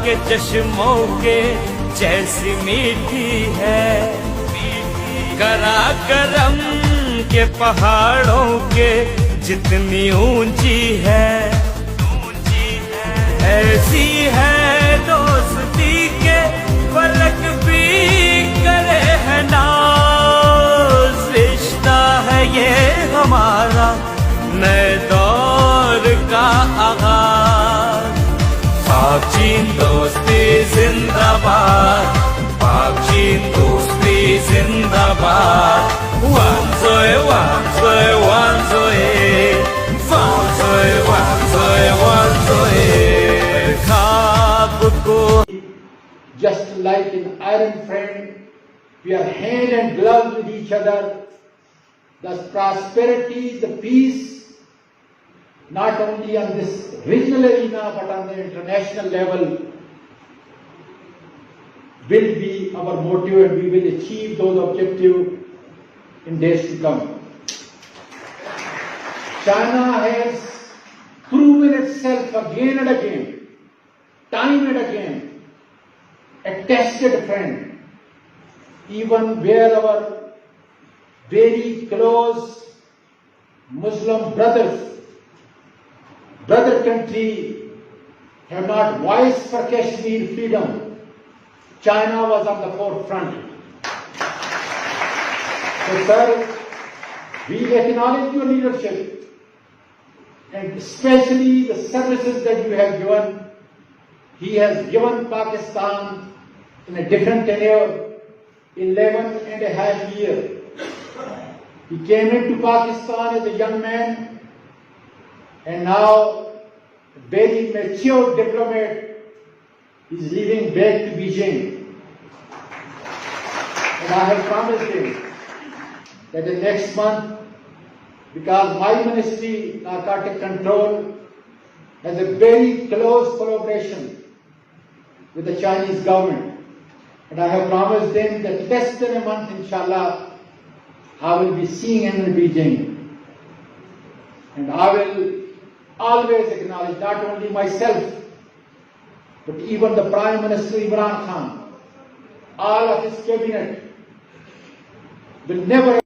के चश्मों के जैसी मीठी है, कराकरम के पहाड़ों के जितनी ऊंची है, ऐसी है दोस्ती के फलक भी करे है नाज। रिश्ता है ये हमारा नए दौर का आगाज। पाक चीन दोस्ती जिंदाबाद, पाक चीन दोस्ती जिंदाबाद। वांजोय वांजोय वांजोय वांजोय वांजोय वांजोय। खाब को just like an iron friend, we are hand and glove with each other. The prosperity, the peace, not only on this regional arena but on the international level, will be our motive, and we will achieve those objectives in days to come. China has proven itself again and again, time and again, a tested friend, even where our very close Muslim brother country have not voiced for Kashmir freedom, China was on the forefront. So sir, we acknowledge your leadership and especially the services that you have given. He has given Pakistan in a different tenure, 11.5 years. He came into Pakistan as a young man and now a very mature diplomat is leaving back to Beijing. And I have promised him that the next month, because my ministry, Narcotic Control, has a very close collaboration with the Chinese government. And I have promised them that less than a month, inshallah, I will be seeing him in Beijing. And I will always acknowledge not only myself, but even the Prime Minister Imran Khan, all of his cabinet will never